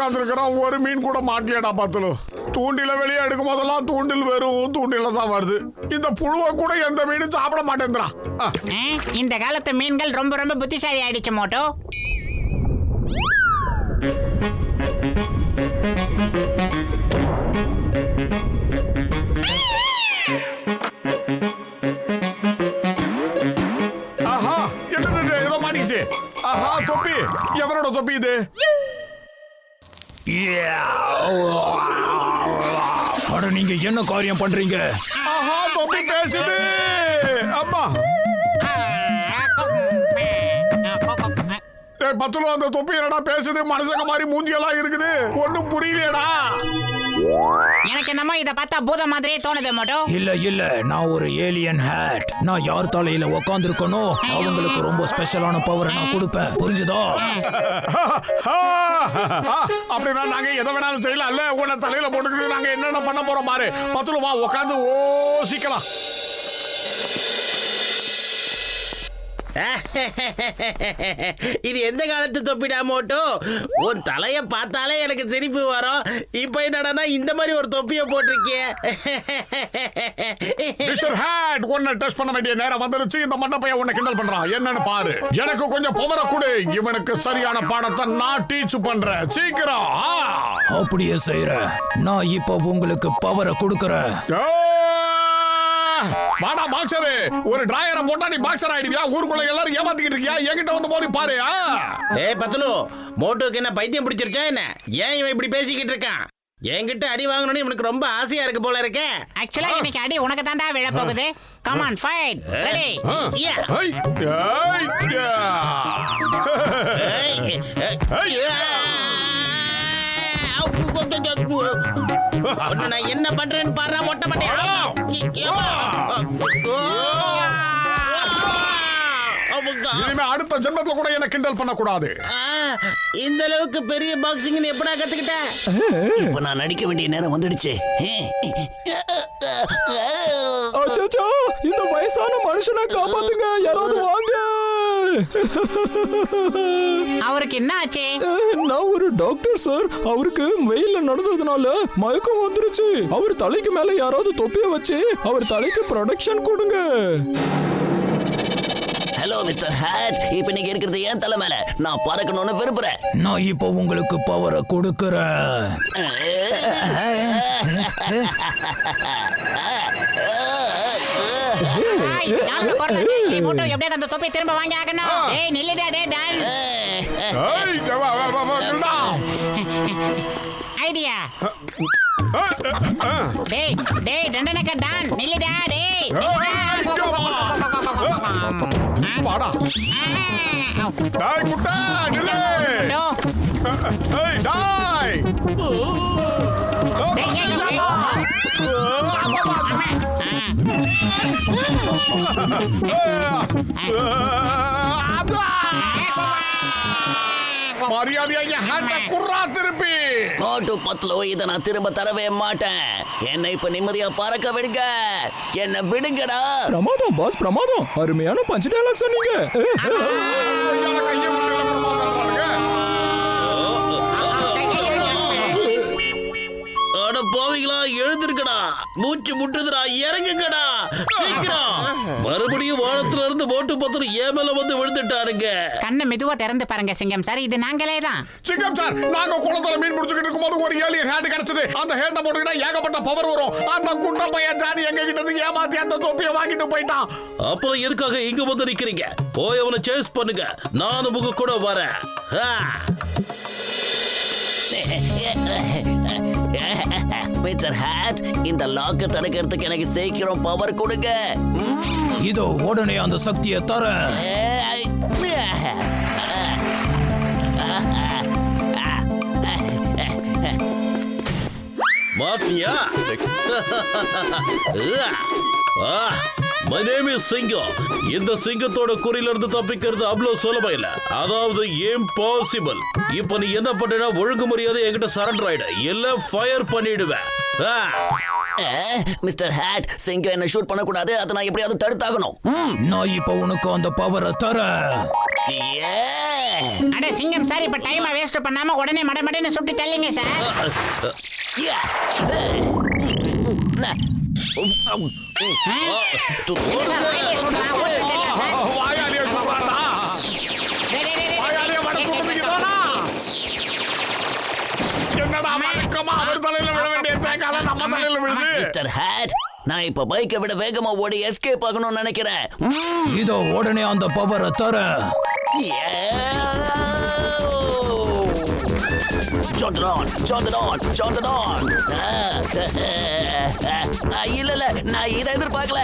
உட்காந்துருக்கிறோம், ஒரு மீன் கூட மாட்டியடா பத்துலு. தூண்டில வெளியே எடுக்கும் போதெல்லாம் தூண்டில் வெறும் தூண்டில தான் வருது. இந்த புழுவை கூட எந்த மீனும் சாப்பிட மாட்டேங்கிறா. இந்த காலத்து மீன்கள் ரொம்ப ரொம்ப புத்திசாலி ஆயிடுச்சு மோட்டோ. ஆஹா, என்னது இது? ஏதோ மாட்டிச்சு. ஆஹா, தொப்பி. எவனோட தொப்பி இது? அட, நீங்க என்ன காரியம் பண்றீங்க? ஆஹா, தொப்பி பேசுது. அம்மா, பத்துல அந்த தொப்பி என்னடா பேசுது? மனுஷங்க மாதிரி மூஞ்சியெல்லாம் இருக்குது, ஒண்ணும் புரியலையடா. எனக்கு என்னமோ இத பார்த்தா பூதம் மாதிரியே தோணுது மோட்டோ. இல்ல, நான் ஒரு ஏலியன் ஹேட். நான் யார் தலையில உக்காந்துருக்கனோ அவங்களுக்கு ரொம்ப ஸ்பெஷலான பவரை நான் கொடுப்பேன், புரிஞ்சுதா? அப்படின்னா நாங்க எதை வேணாலும் செய்யலாம் இல்ல? உன்னை தலையில போட்டுக்கிட்டு நாங்க என்னென்ன பண்ண போறோம் பாரு. பத்துல வா, உட்காந்து ஓசிக்கலாம். இது எந்த காலத்து தொப்பிடா மோட்டோ? உன் தலைய பார்த்தாலே எனக்கு சிரிப்பு வரும். இப்ப என்னடா இந்த மாதிரி ஒரு தொப்பிய போட்டிருக்கிய? மிஸ்டர் ஹேட், உன்னை டெஸ்ட் பண்ண வேண்டிய நேரம் வந்துருச்சு. இந்த மண்டப்பைய உன்னை கிண்டல் பண்றான், என்னன்னு பாரு. எனக்கு கொஞ்சம் பவரை கொடு, இவனுக்கு சரியான பாடத்தை நான் டீச் பண்றேன். சீக்கிரம். அப்படியே செய்யறேன். நான் இப்போ உங்களுக்கு பவரை கொடுக்கறேன். வாடா பாக்ஸரு, ஒரு டிராயரை போட்டா நீ பாக்ஸர் ஆயிடுவியா? ஊருக்குள்ள எல்லாரும் ஏமாத்திக்கிட்டு இருக்கியா? என்கிட்ட வந்து போய் பாரு. பத்துலு, மோட்டோக்கு என்ன பைத்தியம் பிடிச்சிருச்சா என்ன? ஏன் இவன் இப்படி பேசிக்கிட்டு இருக்கான்? என்கிட்ட அடி வாங்கணும்னு இவனுக்கு ரொம்ப ஆசையா இருக்கு போல இருக்கே. ஆக்சுவலா இன்னைக்கு அடி உனக்கு தாண்டா விழ போகுது. Come on, fight. ரெடி? நான் என்ன பண்றேன்னு பாரு, மொட்டை மட்டை. இனிமே அடுத்த ஜென்மத்துல கூட என்ன கிண்டல் பண்ண கூடாது. இந்த அளவுக்கு பெரிய பாக்ஸிங் எப்படா கத்துக்கிட்ட? இப்ப நான் நடிக்க வேண்டிய நேரம் வந்துடுச்சு. அச்சச்சோ, இந்த வயசான மனுஷனை காப்பாத்துங்க, யாராவது வாங்க. அவருக்கு என்ன ஆச்சு? நான் ஒரு டாக்டர் சார். அவருக்கு வெயில்ல நடந்ததுனால மயக்கம் வந்துருச்சு. அவர் தலைக்கு மேல யாராவது தொப்பிய வச்சு அவர் தலைக்கு ப்ரொடெக்ஷன் கொடுங்க. ஹலோ மிஸ்டர் ஹேட், இப்ப நீங்க இருக்கிறது ஏன் தலை மேல. நான் பறக்கணும்னு விரும்புறேன். நான் இப்போ உங்களுக்கு பவரை கொடுக்கறேன். மோட்டோ எப்படியா அந்த தொப்பை திரும்ப வாங்கி ஆகணும். ஏய் நில்லுடா, டேய் டான். ஐடியா. டேய் டண்டனக்க டான், நில்லுடா டேய். வாடா. டேய் குட்டா, நில்லு. ஏய் டேய். மரியாதையா ஹேண்ட குர்ரா திருப்பி. மோட்டு பத்லோ, இதை நான் திரும்ப தரவே மாட்டேன். என்னை இப்ப நிம்மதியா பறக்க விடுங்க. என்ன விடுங்கடா. பிரமாதம் பாஸ், பிரமாதம். அருமையான பஞ்ச் டயலாக் சொன்னீங்க. போவீங்களா? எழுந்திருக்கடா, மூச்சு முட்டுதுடா, இறங்குங்கடா சீக்கிரம். மறுபடியும் வானத்துல இருந்து மோட்டு பத்திர ஏமல வந்து விழுந்துட்டாருங்க. கண்ணை மெதுவா திறந்து பாருங்க சிங்கம் சார், இது நாங்களே தான். சிங்கம் சார், நாங்க குளத்துல மீன் பிடிச்சிட்டு இருக்கும்போது ஒரு ஏலியன் ஹேண்ட் கிடைச்சது. அந்த ஹேண்ட போட்டுக்கிட்டா ஏகப்பட்ட பவர் வரும். அந்த குட்ட பையன் ஜாடி எங்க கிட்ட இருந்து ஏமாத்தி அந்த தொப்பியை வாங்கிட்டு போயிட்டான். அப்புறம் எதுக்காக இங்க வந்து நிக்கிறீங்க? போய் அவனை சேஸ் பண்ணுங்க, நானும் உங்க கூட வரேன். மிஸ்டர் ஹேட், இந்த லாக்க தடுக்கிறதுக்கு எனக்கு சீக்கிரம் பவர் கொடுங்க. இதோ உடனே அந்த சக்தியை தரேன். மாட்டியா? My name is சிங்கம். இந்த சிங்கத்தோட குறியில இருந்து தப்பிக்கிறது அவ்வளவு சுலபம் இல்ல, அதாவது இம்பாசிபிள். இப்ப நீ என்ன பண்றா, ஒழுங்கு மரியாதை என்கிட்ட சரண்டர் ஆயிடு, இல்ல ஃபயர் பண்ணிடுவேன். மிஸ்டர் ஹேட், சிங்கம் என்ன ஷூட் பண்ணக்கூடாது. அதை நான் எப்படியாவது தடுத்தாகணும். நான் இப்ப உனக்கு அந்த பவரை தரேன். அட சிங்கம் சார், இப்ப டைமை வேஸ்ட் பண்ணாம உடனே மடமடன்னு சுட்டு தள்ளுங்க சார். வாயாலியே சொல்றாடா. வாயாலியே வட சுட்டுக்கிறானா? என்னடா வழக்கமா அவர் தலையில விழ வேண்டிய தேங்காய் நம்ம தலையில விழுது. மிஸ்டர் ஹேட், நான் இப்ப பைக்கை விட வேகமா ஓடி எஸ்கேப் ஆகணும்னு நினைக்கிறேன். இதோ உடனே அந்த பவரை தரேன். இல்ல நான் இதை எதிர்பார்க்கல.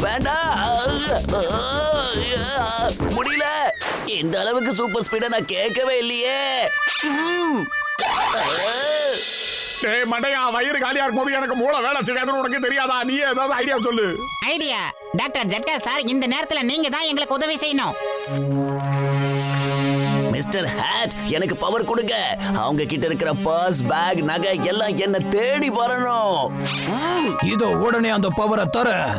வேண்டாம் முடியல. இந்த அளவுக்கு சூப்பர் ஸ்பீட நான் கேட்கவே இல்லையே. டேய் மண்டையா, வயிறு காலியா இருக்கும்போது எனக்கு மூளை வேலை செய்யாதுன்னு உனக்கு தெரியாதா? நீ ஏதாவது ஐடியா சொல்லு. ஐடியா? டாக்டர் ஜட்டா சார், இந்த நேரத்துல நீங்க தான் எங்களுக்கு உதவி செய்யணும். மிஸ்டர் ஹேட், எனக்கு பவர் கொடுங்க. அவங்க கிட்ட இருக்கிற பர்ஸ், பேக், நகை எல்லாம் என்ன தேடி வரணும். இதோ உடனே அந்த பவரை தரேன்.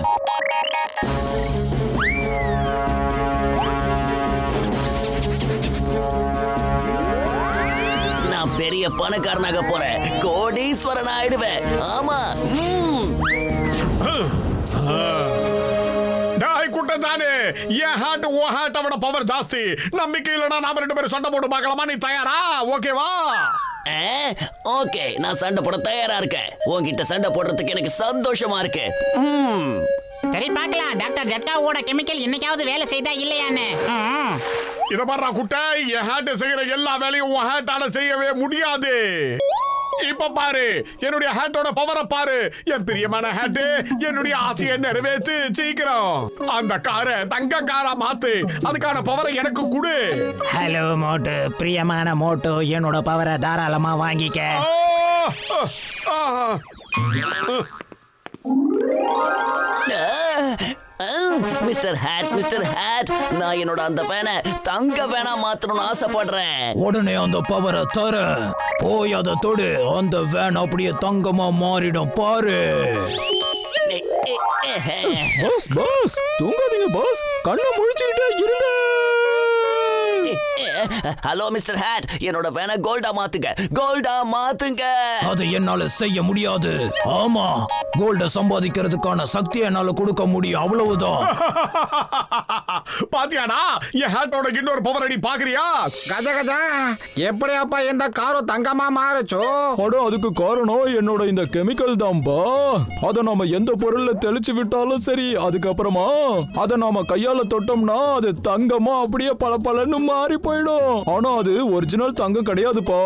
நான் பெரிய பணக்காரனாக போறேன், கோடீஸ்வரன் ஆயிடுவேன். ஆமா. டேய் குட்டச்சானே, என் ஹார்ட் ஓ ஹார்ட் விட பவர் ஜாஸ்தி. நம்பிக்கை இல்லைனா நாம 2 பேரும் சண்டை போட்டு பார்க்கலாமா? நீ தயாரா? ஓகேவா? ஓகே, நான் சண்டை போட தயாரா இருக்கேன். உன்கிட்ட சண்டை போடுறதுக்கு எனக்கு சந்தோஷமா இருக்கு. சரி பார்க்கலாம், டாக்டர் ஜட்டாவோட கெமிக்கல் இன்னைக்காவது வேலை செய்தா இல்லையான்னு. இத பாருடா குட்டை, என் ஹார்ட் செய்யற எல்லா வேலையும் உன் ஹார்ட்டால செய்யவே முடியாது. இப்ப பாரு, என்னுடைய ஹார்ட்டோட பவரை பாரு. என் பிரியமான ஹார்ட், என்னுடைய ஆசையை நிறைவேற்று சீக்கிரம். அந்த காரை தங்க காரா மாத்து. அதுக்கான பவரை எனக்கு கொடு. ஹலோ மோட்டு, பிரியமான மோட்டு, என்னோட பவரை தாராளமா வாங்கிக்க. மிஸ்டர் ஹேட், நான் என்னோட அந்த பேனை தங்க பேனா மாத்தணும்னு ஆசைப்படுறேன். உடனே அந்த பவரை தரேன். போய் அதை தொடு. அந்த வேன் அப்படியே தங்கமா மாறிடும் பாரு. பாஸ் பாஸ், தூங்காதீங்க பாஸ், கண்ணை முழிச்சுக்கிட்டே இருங்க. ஹலோ மிஸ்டர் ஹேட், என்னோட வேனை கோல்டா மாத்துங்க. அதை என்னால செய்ய முடியாது. ஆமா, கோல்ட சம்பாதிக்கிறதுக்கான சக்தி என்னால கொடுக்க முடியும், அவ்வளவுதான். பாத்தியாடா, என் ஹார்ட்டோட இன்னொரு பவர் அடி பாக்குறியா? கஜ கஜா, எப்படியாப்பா இந்த காரும் தங்கமா மாறுச்சோ? அட, அதுக்கு காரணம் என்னோட இந்த கெமிக்கல் தான்பா. அத நாம எந்த பொருள்ல தெளிச்சு விட்டாலும் சரி, அதுக்கப்புறமா அத நாம கையால தொட்டோம்னா அது தங்கமா அப்படியே பளபளன்னு மாறி போயிடும். ஆனா அது ஒரிஜினல் தங்கம் கிடையாதுப்பா.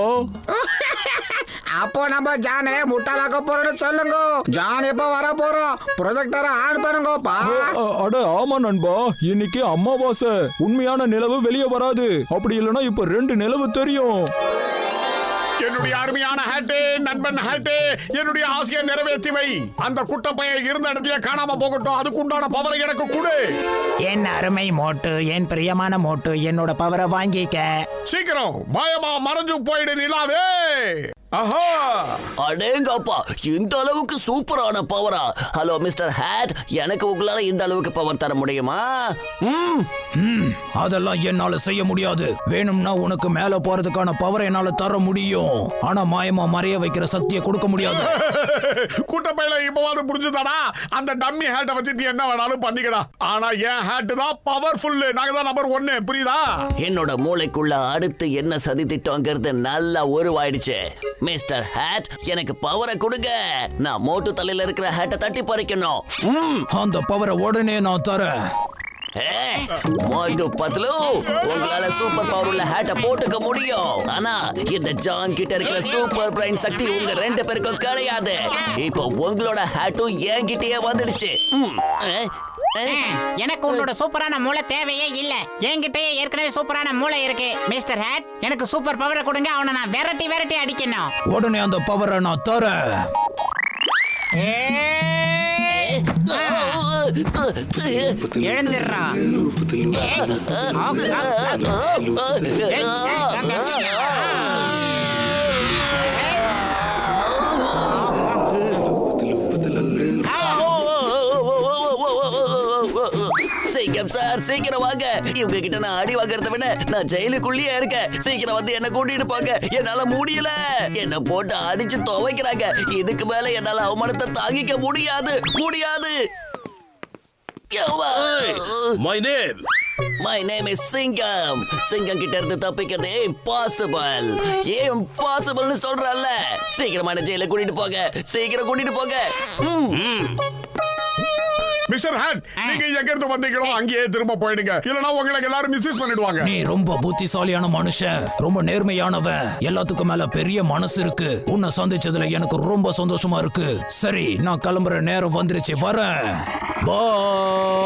அப்போ நம்ம ஜானே முட்டாளாக்க போறோம்னு சொல்லுங்க. ஜான் எப்ப வர போறோம்? ப்ரொஜெக்டரை ஆன் பண்ணுங்கப்பா. அட ஆமா நண்பா, இன்னைக்கு அமாவாசை. உண்மையான நிலவு வெளியே வராது. அப்படி இல்லைன்னா இப்ப 2 நிலவு தெரியும். என்னுடைய அருமையான ஹார்ட், நண்பன் ஹார்ட், என்னுடைய ஆசையை நிறைவேற்றி வை. அந்த குட்டப்பைய இருந்த இடத்துல காணாம போகட்டும். அதுக்கு உண்டான பவரை எனக்கு கொடு. என் அருமை மோட்டு, என் பிரியமான மோட்டு, என்னோட பவரை வாங்கிக்க. சீக்கிரம் மாயமா மறைஞ்சு போயிடு நிலாவே. ஆஹா, அடேங்கப்பா, இந்த அளவுக்கு சூப்பரான பவரா? ஹலோ மிஸ்டர் ஹேட், எனக்கு உங்களால இந்த அளவுக்கு பவர் தர முடியுமா? அதெல்லாம் என்னால செய்ய முடியாது. வேணும்னா உனக்கு மேல போறதுக்கான பவரை என்னால தர முடியும். ஆனா மாயமா மறைய வைக்கிற சக்தியை கொடுக்க முடியாது. குட்டப்பையில இப்பவாது புரிஞ்சுதாடா? அந்த டம்மி ஹேட்டை வச்சு நீ என்ன வேணாலும் பண்ணிக்கடா. ஆனா என் ஹேட் தான் பவர்ஃபுல். நாங்க தான் நம்பர் 1. புரியுதா? என்னோட மூளைக்குள்ள அடுத்து என்ன சதி திட்டம்ங்கிறது நல்லா உருவாயிடுச்சு. மிஸ்டர் ஹேட், எனக்கு பவரை கொடுங்க. நான் மோட்டு தலையில இருக்கிற ஹேட்டை தட்டி பறிக்கணும். அந்த பவரை உடனே நான் தரேன். மோட்டு பத்லு, உங்களால சூப்பர் பவர் உள்ள ஹேட்டை போட்டுக்க முடியும். ஆனா இந்த ஜான் கிட்ட இருக்கிற சூப்பர் பிரைன் சக்தி உங்க 2 பேருக்கும் கிடையாது. இப்போ உங்களோட ஹேட்டும் என்கிட்டயே வந்துடுச்சு. எனக்கு உன்னோட சூப்பரான மூளை தேவையே இல்ல. என்கிட்டயே ஏற்கனவே சூப்பரான மூளை இருக்கு. மிஸ்டர் ஹேட், எனக்கு சூப்பர் பவரை கொடுங்க. அவனை நான் விரட்டி அடிக்கணும். உடனே அந்த பவரை நான் தரேன். எழுந்துடுறா. செய்ய சிங்கம் சார் சீக்கிரம் வாங்க. இவங்க கிட்ட நான் அடி வாங்குறத விட நான் ஜெயிலுக்குள்ளேயே இருக்கேன். சீக்கிரம் வந்து என்ன கூட்டிட்டு போங்க. என்னால முடியல. என்ன போட்டு அடிச்சு துவைக்கிறாங்க. இதுக்கு மேல என்னால அவமானத்தை தாங்கிக்க முடியாது. My name My name is சிங்கம். சிங்கம் கிட்ட இருந்து தப்பிக்கிறது impossible. impossibleனு சொல்றல்ல. சீக்கிரமான ஜெயில கூட்டிட்டு போங்க. மிஸ்டர் ஹேட், நீங்க எங்க இருந்து வந்தீங்களோ அங்கேயே திரும்ப போயிடுங்க. இல்லனா உங்களுக்கு எல்லாரும் மிஸ்யூஸ் பண்ணிடுவாங்க. நீ ரொம்ப புத்திசாலியான மனுஷன், ரொம்ப நேர்மையானவன், எல்லாத்துக்கும் மேல பெரிய மனசு இருக்கு. உன்னை சந்திச்சதுல எனக்கு ரொம்ப சந்தோஷமா இருக்கு. சரி, நான் கிளம்புற நேரம் வந்துருச்சு, வரேன். பாய்.